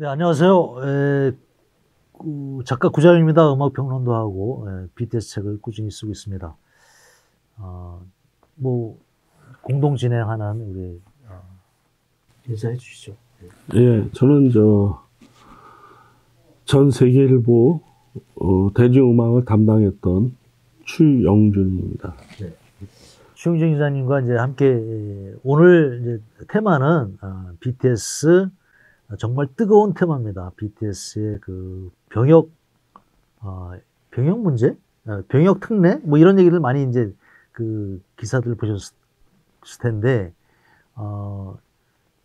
네, 안녕하세요. 작가 구자영입니다. 음악평론도 하고, BTS 책을 꾸준히 쓰고 있습니다. 뭐, 공동 진행하는 우리, 인사해 주시죠. 예, 저는 전 세계일보 대중음악을 담당했던 추영준입니다. 네. 추영준 기자님과 이제 함께, 오늘 이제 테마는, BTS, 정말 뜨거운 테마입니다. BTS의 그 병역 문제? 병역 특례? 뭐 이런 얘기를 많이 이제 그 기사들 보셨을 텐데,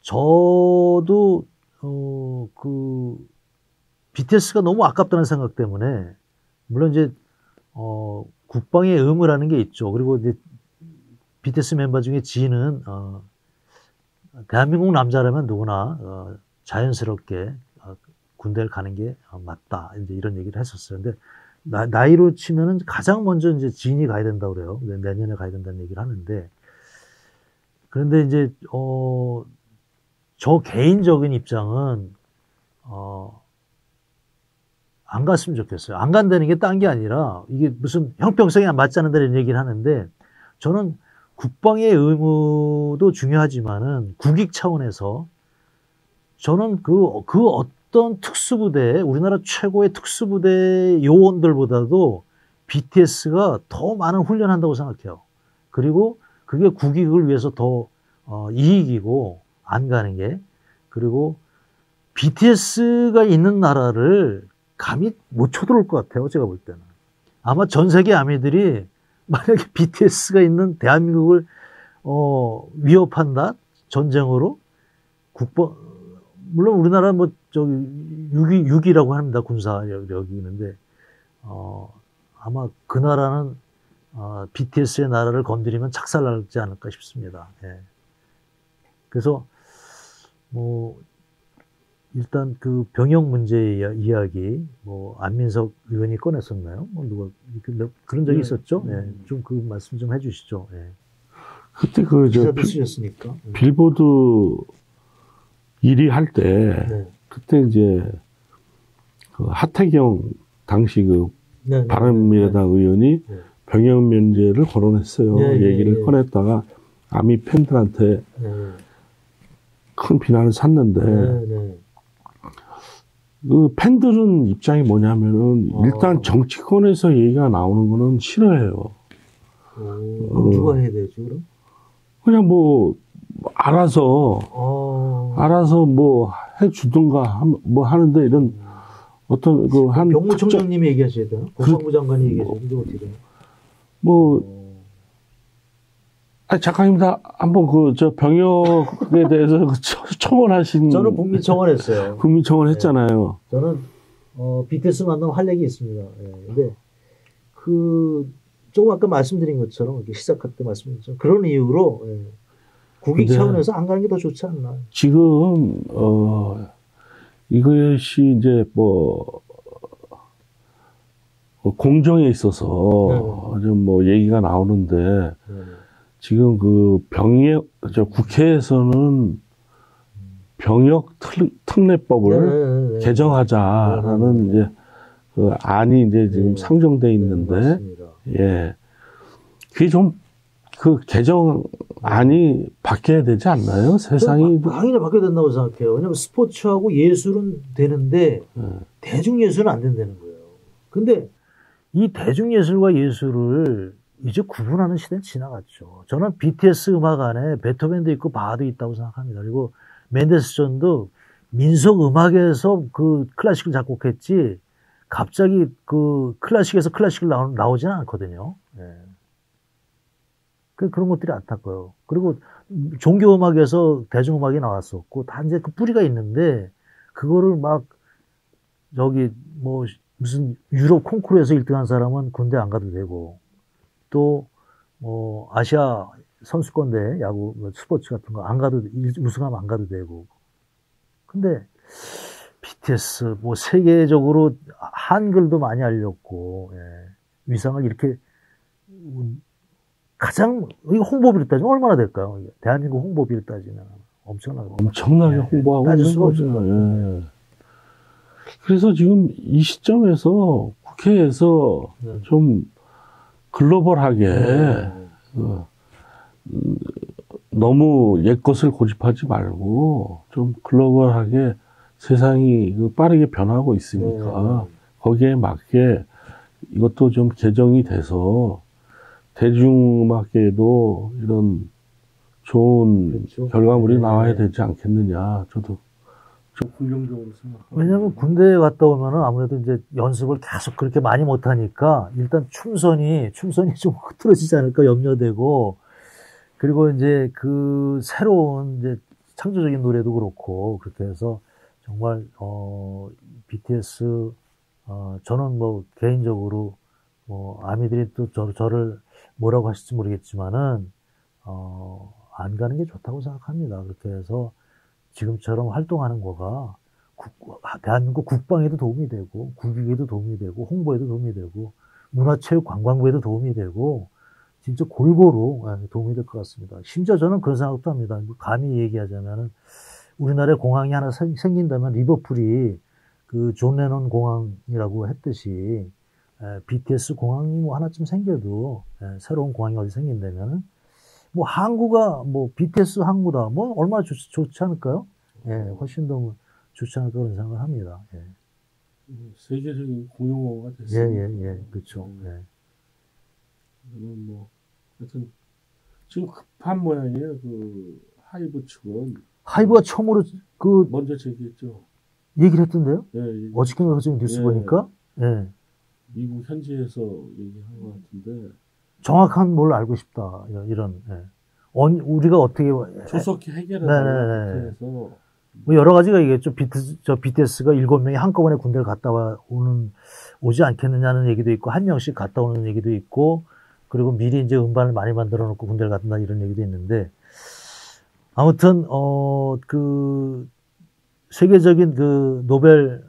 저도, BTS가 너무 아깝다는 생각 때문에, 물론 이제, 국방의 의무라는 게 있죠. 그리고 이제 BTS 멤버 중에 지인은, 대한민국 남자라면 누구나, 자연스럽게 군대를 가는 게 맞다. 이제 이런 얘기를 했었어요. 근데 나이로 치면은 가장 먼저 이제 지인이 가야 된다고 그래요. 내년에 가야 된다는 얘기를 하는데, 그런데 이제 저 개인적인 입장은 안 갔으면 좋겠어요. 안 간다는 게 딴 게 아니라 이게 무슨 형평성이 안 맞지 않는다는 얘기를 하는데, 저는 국방의 의무도 중요하지만은 국익 차원에서 저는 그 어떤 특수부대, 우리나라 최고의 특수부대 요원들보다도 BTS가 더 많은 훈련한다고 생각해요. 그리고 그게 국익을 위해서 더 이익이고, 안 가는 게. 그리고 BTS가 있는 나라를 감히 못 쳐들어올 것 같아요, 제가 볼 때는. 아마 전 세계 아미들이 만약에 BTS가 있는 대한민국을 위협한다? 전쟁으로? 물론 우리나라 뭐 저기 6.2라고 합니다. 군사력이 있는데, 아마 그 나라는 BTS의 나라를 건드리면 착살나지 않을까 싶습니다. 예. 그래서 뭐 일단 그 병역 문제 이야기, 뭐 안민석 의원이 꺼냈었나요? 뭐 누가 그런 적이 있었죠? 예. 좀 그 말씀 좀 해주시죠. 예. 그때 기사도 쓰셨으니까. 빌보드 1위 할 때, 네. 그때 이제 그 하태경 당시 바른미래당 의원이 병역 면제를 거론했어요. 얘기를 꺼냈다가 아미 팬들한테 큰 비난을 샀는데, 그 팬들은 입장이 뭐냐면은 일단 정치권에서 얘기가 나오는 거는 싫어해요. 누가 해야 되죠, 그럼? 그냥 뭐 알아서 뭐 해주든가 뭐 하는데, 이런 어떤 병무청장님이 얘기하셔야 돼요. 국방부 장관이 얘기하셔야 돼요. 어떻게 돼요? 작가님도 한번 병역에 대해서 청원하신. 저는 국민청원했어요. 국민청원 했잖아요. 네. 저는 BTS 만나면 할 얘기 있습니다. 네. 근데 조금 아까 말씀드린 것처럼, 이렇게 시작할 때 말씀드린 것처럼 그런 이유로 국익 차원에서 안 가는 게 더 좋지 않나. 지금 이것이 이제 공정에 있어서 좀 얘기가 나오는데, 지금 국회에서는 병역 특례법을 개정하자라는 이제 안이 이제 지금 상정돼 있는데, 예. 그게 좀 개정안이 바뀌어야 되지 않나요? 세상이. 당연히 바뀌어야 된다고 생각해요. 왜냐면 스포츠하고 예술은 되는데, 대중예술은 안 된다는 거예요. 근데 이 대중예술과 예술을 이제 구분하는 시대는 지나갔죠. 저는 BTS 음악 안에 베토벤도 있고 바하도 있다고 생각합니다. 그리고 멘델스존도 민속 음악에서 그 클래식을 작곡했지, 갑자기 그 클래식에서 클래식을 나오지는 않거든요. 예. 그런 것들이 안타까워요. 그리고 종교음악에서 대중음악이 나왔었고, 다 이제 그 뿌리가 있는데, 그거를 무슨 유럽 콩쿠르에서 1등한 사람은 군대 안 가도 되고, 또 아시아 선수권대 야구 스포츠 같은 거 안 가도, 우승하면 안 가도 되고. 근데 BTS 세계적으로 한글도 많이 알렸고, 위상을 이렇게 가장, 이거 홍보비를 따지면 얼마나 될까요? 대한민국 홍보비를 따지면 엄청나게 홍보하고 따질 수가 없어요. 그래서 지금 이 시점에서 국회에서 네. 좀 글로벌하게 네. 너무 옛것을 고집하지 말고 좀 글로벌하게 세상이 빠르게 변하고 있으니까 거기에 맞게 이것도 좀 개정이 돼서 대중음악계에도 이런 좋은 그렇죠. 결과물이 네. 나와야 되지 않겠느냐. 저도 좀 긍정적으로 생각합니다. 왜냐하면 군대에 갔다 오면은 아무래도 이제 연습을 계속 그렇게 많이 못하니까 일단 춤선이 좀 흐트러지지 않을까 염려되고, 그리고 이제 그 새로운 이제 창조적인 노래도 그렇고 그렇게 해서 정말 BTS 저는 뭐 개인적으로 뭐 아미들이 또 저를 뭐라고 하실지 모르겠지만은 안 가는 게 좋다고 생각합니다. 그렇게 해서 지금처럼 활동하는 거가 대한민국 국방에도 도움이 되고 국익에도 도움이 되고 홍보에도 도움이 되고 문화체육관광부에도 도움이 되고 진짜 골고루 도움이 될 것 같습니다. 심지어 저는 그런 생각도 합니다. 감히 얘기하자면은 우리나라에 공항이 하나 생긴다면 리버풀이 그 존 레논 공항이라고 했듯이 BTS 공항이 뭐 하나쯤 생겨도 새로운 공항이 어디 생긴다면은 뭐 항구가 뭐 BTS 항구다 뭐 얼마나 좋지 않을까요? 예, 훨씬 더 좋지 않을까 그런 생각을 합니다. 예. 세계적인 공용어가 예, 됐습니다. 예, 그렇죠. 예. 뭐 하여튼 지금 급한 모양이에요. 그 하이브 측은 하이브가 처음으로 그 먼저 제기했죠. 얘기를 했던데요? 예, 어저께인가 그저께 뉴스 예. 보니까 예. 미국 현지에서 얘기한 것 같은데 정확한 뭘 알고 싶다 이런 예. 우리가 어떻게 조속히 네네네. 해결해서 뭐 여러 가지가 있겠죠. BTS가 7명이 한꺼번에 군대를 갔다 오지 않겠느냐는 얘기도 있고, 한 명씩 갔다 오는 얘기도 있고, 그리고 미리 이제 음반을 많이 만들어 놓고 군대를 갔다 이런 얘기도 있는데, 아무튼, 그, 세계적인 그 노벨,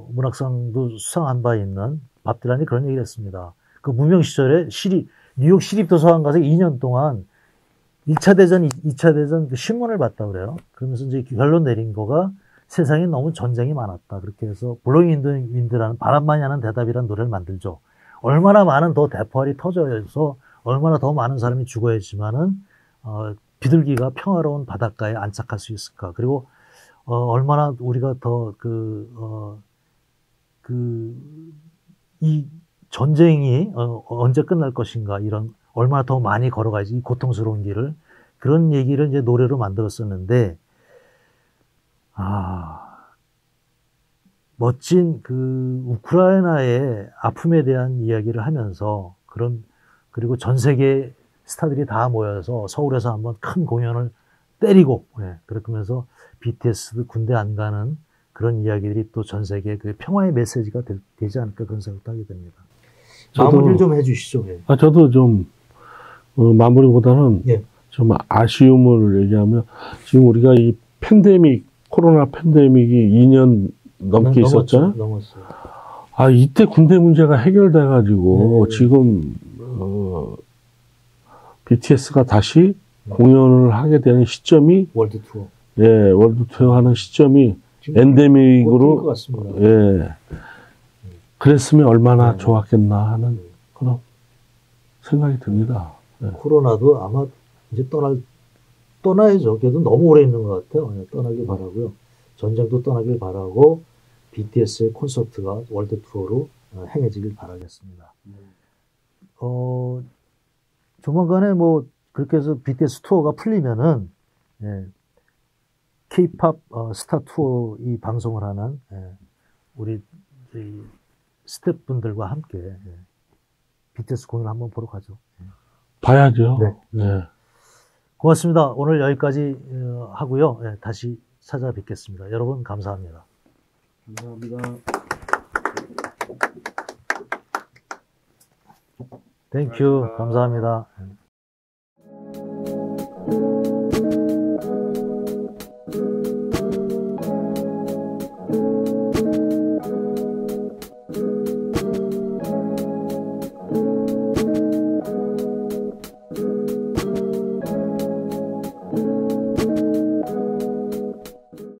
문학상도 수상한 바 있는 밥 디란이 그런 얘기를 했습니다. 그 무명 시절에 뉴욕 시립도서관 가서 2년 동안 1차 대전, 2차 대전 그 신문을 봤다 그래요. 그러면서 이제 결론 내린 거가 세상에 너무 전쟁이 많았다. 그렇게 해서 블로잉 윈드라는 바람만이 하는 대답이라는 노래를 만들죠. 얼마나 많은 더 대포알이 터져서 얼마나 더 많은 사람이 죽어야지만은 비둘기가 평화로운 바닷가에 안착할 수 있을까. 그리고 얼마나 우리가 더 이 전쟁이 언제 끝날 것인가 이런 얼마나 더 많이 걸어가야지 이 고통스러운 길을 그런 얘기를 이제 노래로 만들었었는데 멋진 그 우크라이나의 아픔에 대한 이야기를 하면서 그리고 전 세계 스타들이 다 모여서 서울에서 한번 큰 공연을 때리고 그러면서 BTS도 군대 안 가는 그런 이야기들이 또 전 세계 그 평화의 메시지가 되지 않을까 그런 생각도 하게 됩니다. 마무리를 좀 해주시죠. 저도 좀 마무리보다는 좀 아쉬움을 얘기하면 지금 우리가 이 코로나 팬데믹이 2년 넘게 있었잖아요. 넘었어요. 이때 군대 문제가 해결돼가지고 지금 BTS가 다시 공연을 하게 되는 시점이 월드 투어. 월드 투어 하는 시점이 엔데믹으로 그랬으면 얼마나 좋았겠나 하는 그런 생각이 듭니다. 코로나도 아마 이제 떠나야죠. 그래도 너무 오래 있는 것 같아요. 떠나길 바라고요. 전쟁도 떠나길 바라고 BTS의 콘서트가 월드 투어로 행해지길 바라겠습니다. 조만간에 뭐 그렇게 해서 BTS 투어가 풀리면은 K-팝 스타 투어 이 방송을 하는 우리 스태프분들과 함께 BTS 공연 한번 보러 가죠. 봐야죠. 네. 고맙습니다. 오늘 여기까지 하고요. 다시 찾아뵙겠습니다. 여러분 감사합니다. 감사합니다. 땡큐. 감사합니다.